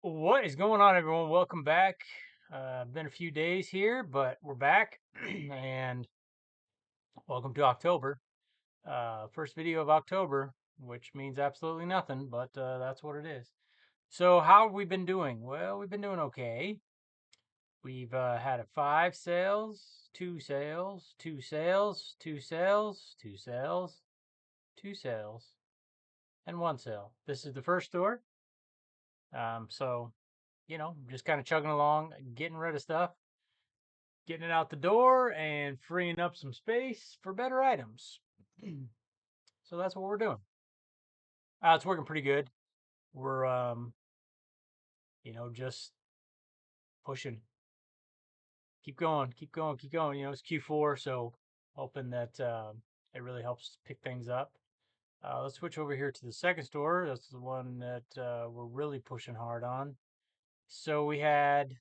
What is going on, everyone? Welcome back. Been a few days here, but we're back, and welcome to October. First video of October, which means absolutely nothing, but that's what it is. So, how have we been doing? Well, we've been doing okay. We've had 5 sales, 2 sales, 2 sales, 2 sales, 2 sales, 2 sales, and 1 sale. This is the first store. So just kind of chugging along, getting rid of stuff, getting it out the door, and freeing up some space for better items. So that's what we're doing. It's working pretty good. We're just pushing, keep going, keep going, keep going. It's Q4, so hoping that it really helps pick things up. Let's switch over here to the second store. That's the one that we're really pushing hard on. So we had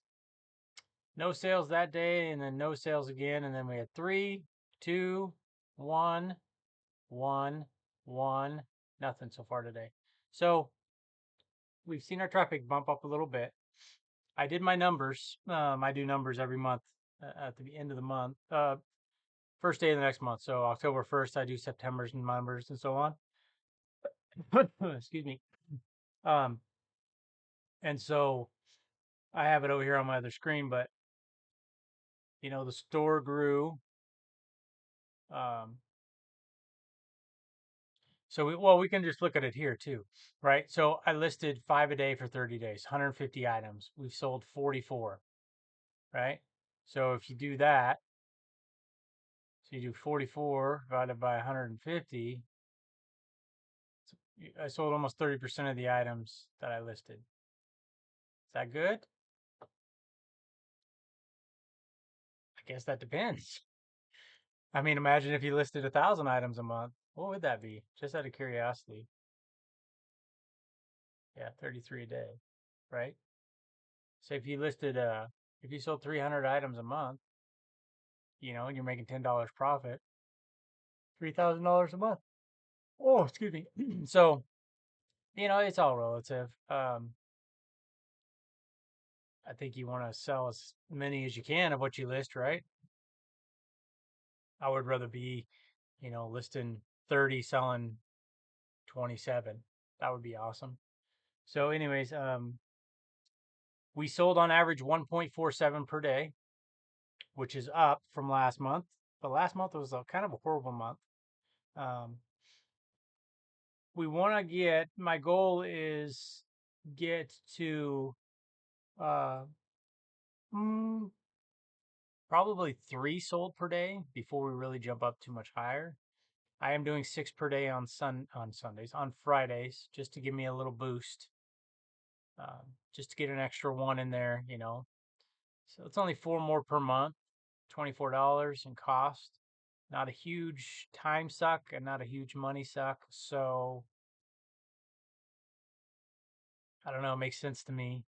no sales that day, and then no sales again, and then we had 3, 2, 1, 1, 1, nothing so far today. So we've seen our traffic bump up a little bit. I did my numbers. I do numbers every month at the end of the month, first day of the next month. So October 1st, I do September's numbers and so on. Excuse me. Um, and so I have it over here on my other screen, but the store grew. Um, we can just look at it here too, right? So I listed 5 a day for 30 days, 150 items. We've sold 44, right? So if you do that, so you do 44 divided by 150, I sold almost 30% of the items that I listed. Is that good? I guess that depends. I mean, imagine if you listed 1,000 items a month. What would that be? Just out of curiosity. Yeah, 33 a day, right? So if you sold 300 items a month, and you're making $10 profit, $3,000 a month. Oh, excuse me. So, it's all relative. I think you want to sell as many as you can of what you list, right? I would rather be, listing 30, selling 27. That would be awesome. So, anyways, we sold on average 1.47 per day, which is up from last month. But last month was kind of a horrible month. We want to my goal is get to uh, mm, probably 3 sold per day before we really jump up too much higher. I am doing 6 per day on Sundays, on Fridays, just to give me a little boost, just to get an extra one in there, So it's only 4 more per month, $24 in cost. Not a huge time suck and not a huge money suck. So I don't know, it makes sense to me.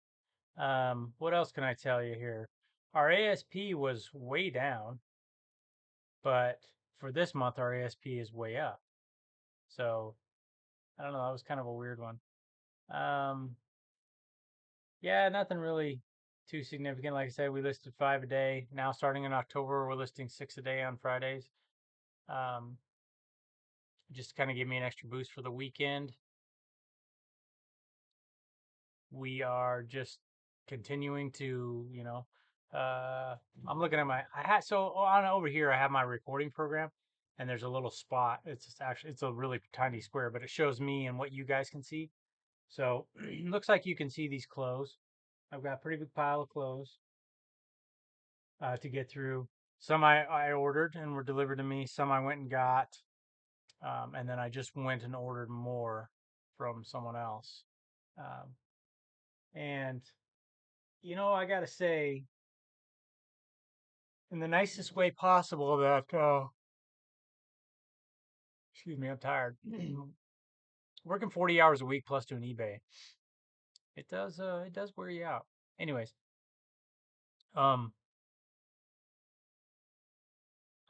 What else can I tell you here? Our ASP was way down, but for this month, our ASP is way up. So I don't know. That was kind of a weird one. Um, yeah, nothing really too significant. Like I said, we listed 5 a day. Now, starting in October, we're listing 6 a day on Fridays. Um, just to kind of give me an extra boost for the weekend. We are just continuing to, I'm looking at on over here, I have my recording program, and there's a little spot. It's a really tiny square, but it shows me and what you guys can see. So looks like you can see these clothes. I've got a pretty big pile of clothes to get through. Some I ordered and were delivered to me. Some I went and got, and then I just went and ordered more from someone else. Um, and I gotta say, in the nicest way possible, that excuse me, I'm tired. Working 40 hours a week plus doing eBay, it does wear you out. Anyways, um,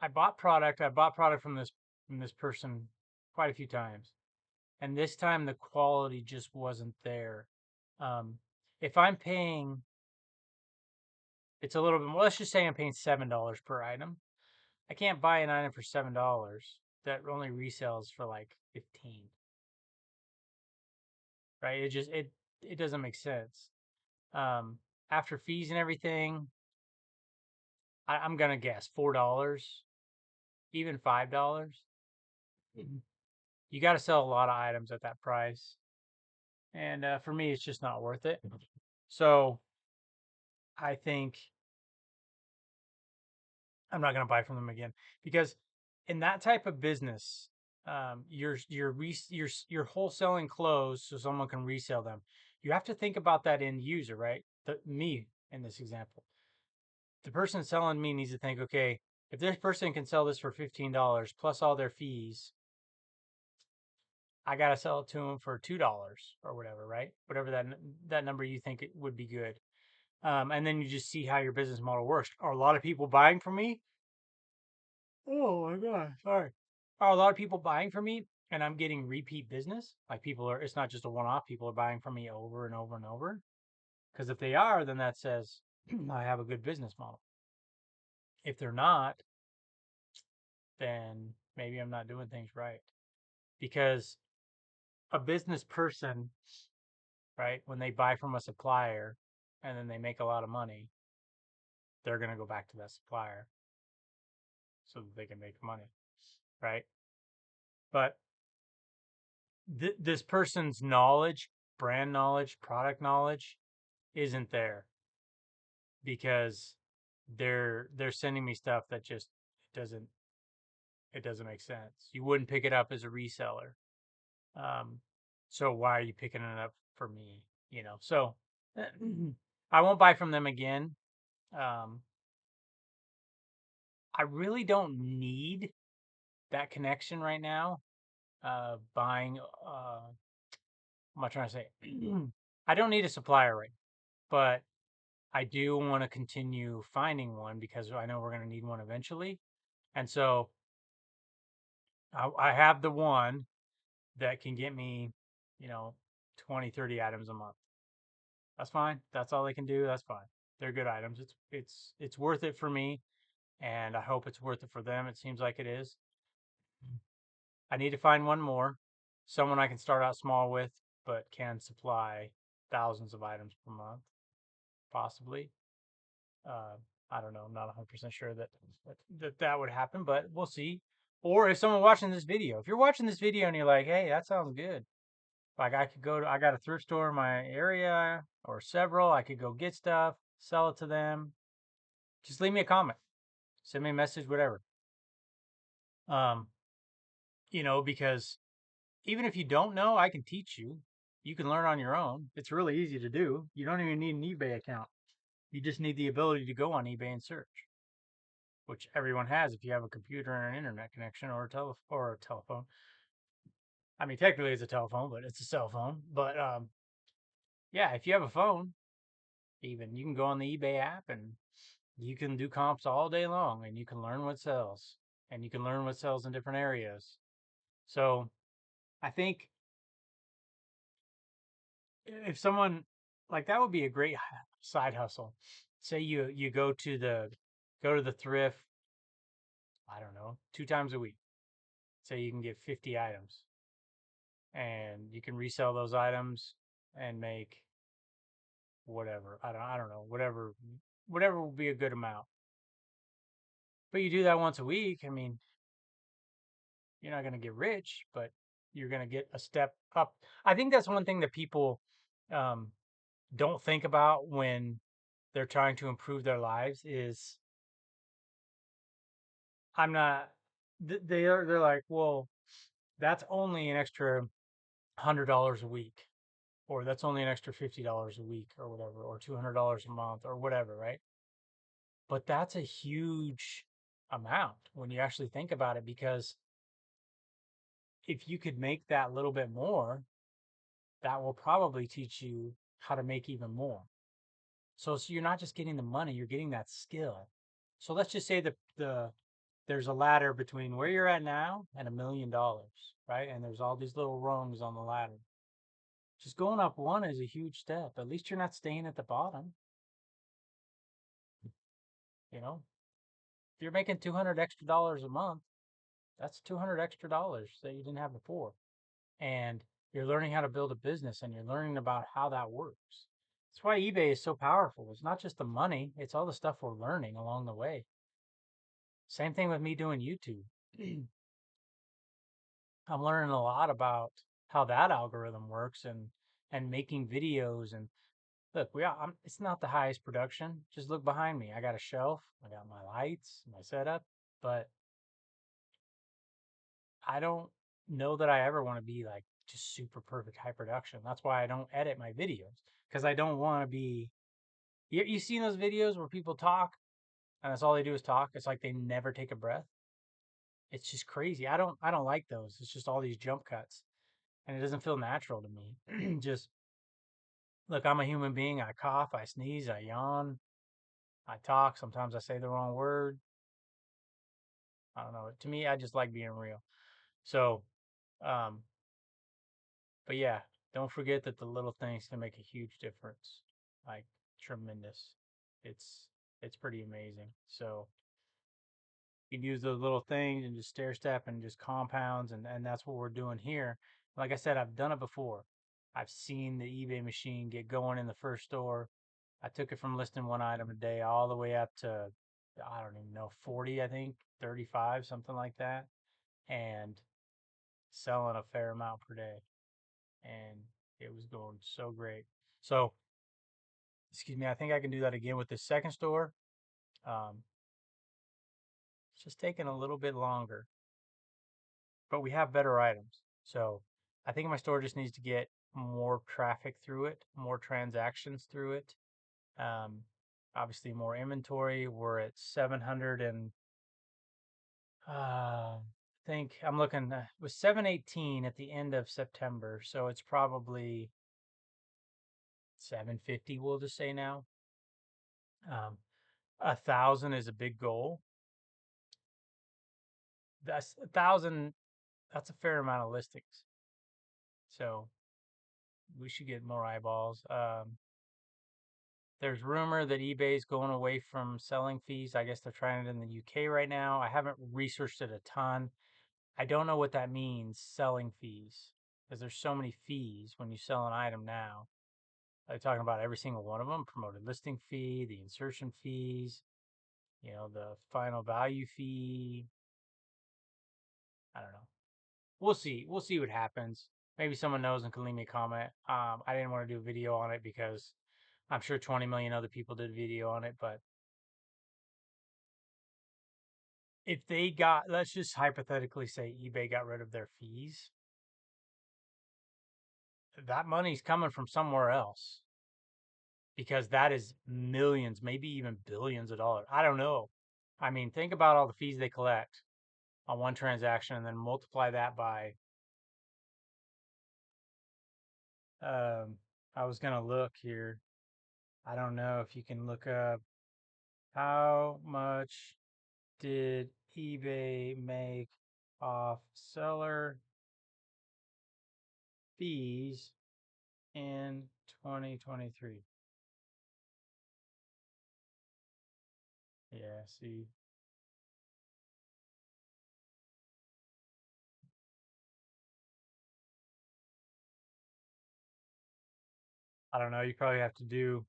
I bought product from this person quite a few times, and this time the quality just wasn't there. Um, If I'm paying, it's a little bit more. Let's just say I'm paying $7 per item. I can't buy an item for $7 that only resells for like 15, right? It doesn't make sense. Um, After fees and everything, I'm gonna guess $4, even $5. You got to sell a lot of items at that price, and for me, it's just not worth it. So I think I'm not gonna buy from them again because in that type of business, you're wholesaling clothes so someone can resell them. You have to think about that end user, right? Me in this example, the person selling me needs to think, okay, if this person can sell this for $15 plus all their fees, I gotta sell it to them for $2 or whatever, right? Whatever that number you think it would be good. And then you just see how your business model works. Are a lot of people buying from me? Oh my God, sorry. Are a lot of people buying from me and I'm getting repeat business? Like people are, it's not just a one off, people are buying from me over and over and over. Because if they are, then that says I have a good business model. If they're not, then maybe I'm not doing things right. Because a business person, right, when they buy from a supplier and then they make a lot of money, they're going to go back to that supplier so that they can make money, right? But this person's knowledge, brand knowledge, product knowledge isn't there because they're sending me stuff that just doesn't it doesn't make sense. You wouldn't pick it up as a reseller. Um, so why are you picking it up for me? You know, so I won't buy from them again. Um, I really don't need that connection right now. Buying, what am I trying to say? I don't need a supplier right now, but I do want to continue finding one because I know we're going to need one eventually. And so I have the one that can get me, you know, 20, 30 items a month. That's fine. That's all they can do. That's fine. They're good items. It's worth it for me, and I hope it's worth it for them. It seems like it is. I need to find one more, someone I can start out small with, but can supply thousands of items per month, possibly. Uh, I don't know. I'm not 100% sure that would happen, but we'll see. Or if someone watching this video, if you're watching this video and you're like, hey, that sounds good. Like I got a thrift store in my area or several. I could go get stuff, sell it to them. Just leave me a comment, send me a message, whatever. Um, because even if you don't know, I can teach you. You can learn on your own. It's really easy to do. You don't even need an eBay account. You just need the ability to go on eBay and search, which everyone has if you have a computer and an internet connection or a telephone. I mean, technically it's a telephone, but it's a cell phone. But yeah, if you have a phone, even you can go on the eBay app and you can do comps all day long and you can learn what sells and you can learn what sells in different areas. So I think if someone like that would be a great side hustle. Say you go to the thrift, I don't know, 2 times a week. Say you can get 50 items and you can resell those items and make whatever. I don't know, whatever will be a good amount. But you do that once a week, I mean, you're not going to get rich, but you're going to get a step up. I think that's one thing that people um, don't think about when they're trying to improve their lives is I'm not. They're like, well, that's only an extra $100 a week, or that's only an extra $50 a week, or whatever, or $200 a month, or whatever, right? But that's a huge amount when you actually think about it, because if you could make that little bit more, that will probably teach you how to make even more. So you're not just getting the money, you're getting that skill. So let's just say there's a ladder between where you're at now and $1 million, right? And there's all these little rungs on the ladder. Just going up one is a huge step. At least you're not staying at the bottom. You know, if you're making 200 extra dollars a month, that's 200 extra dollars that you didn't have before. And you're learning how to build a business and you're learning about how that works. That's why eBay is so powerful. It's not just the money, it's all the stuff we're learning along the way. Same thing with me doing YouTube. I'm learning a lot about how that algorithm works and making videos and look, it's not the highest production. Just look behind me. I got a shelf, I got my lights, my setup, but I don't know that I ever want to be like just super perfect high production. That's why I don't edit my videos because I don't want to be. You seen those videos where people talk and that's all they do is talk? It's like they never take a breath. It's just crazy. I don't like those. It's just all these jump cuts and it doesn't feel natural to me. Just look, I'm a human being. I cough, I sneeze, I yawn, I talk. Sometimes I say the wrong word. I don't know. To me, I just like being real. So, um, but yeah, don't forget that the little things can make a huge difference. Like tremendous. It's it's pretty amazing. So you can use those little things and just stair step and just compounds and that's what we're doing here. Like I said, I've done it before. I've seen the eBay machine get going in the first store. I took it from listing one item a day all the way up to I don't even know, 40, I think, 35, something like that. And selling a fair amount per day. And it was going so great. So, excuse me, I think I can do that again with this second store. Um, it's just taking a little bit longer, but we have better items. So, I think my store just needs to get more traffic through it, more transactions through it. Um, Obviously, more inventory. We're at 700 and I think I'm looking. It was 718 at the end of September, so it's probably 750. We'll just say now. 1,000 is a big goal. That's 1,000. That's a fair amount of listings. So we should get more eyeballs. There's rumor that eBay's going away from selling fees. I guess they're trying it in the UK right now. I haven't researched it a ton. I don't know what that means, selling fees, because there's so many fees when you sell an item now. They're talking about every single one of them: promoted listing fee, the insertion fees, the final value fee. I don't know. We'll see. We'll see what happens. Maybe someone knows and can leave me a comment. I didn't want to do a video on it because I'm sure 20 million other people did video on it. But if they got, let's just hypothetically say eBay got rid of their fees, that money's coming from somewhere else because that is millions, maybe even billions of dollars. I don't know. I mean, think about all the fees they collect on one transaction and then multiply that by, um, I was going to look here. I don't know if you can look up how much did eBay make off seller fees in 2023? Yeah, see, I don't know. You probably have to do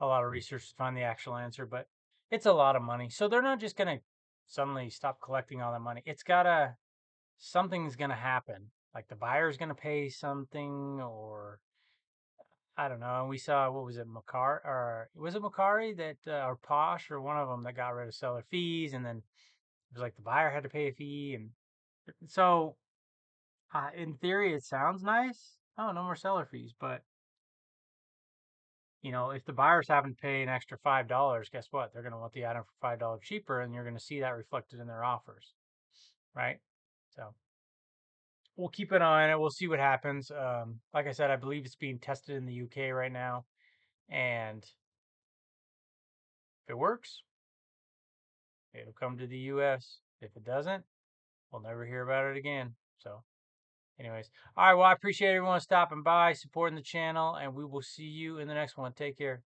a lot of research to find the actual answer, but it's a lot of money. So they're not just going to suddenly stop collecting all that money. Something's going to happen. Like the buyer's going to pay something or I don't know. And we saw, what was it, Macari, or was it Macari that, or Posh, or one of them that got rid of seller fees, and then it was like the buyer had to pay a fee, and so in theory it sounds nice. Oh, no more seller fees, but if the buyer's having to pay an extra $5, guess what? They're going to want the item for $5 cheaper, and you're going to see that reflected in their offers, right? So we'll keep an eye on it. We'll see what happens. Like I said, I believe it's being tested in the UK right now, and if it works, it'll come to the US. If it doesn't, we'll never hear about it again. So Anyways, all right. Well, I appreciate everyone stopping by, supporting the channel, and we will see you in the next one. Take care.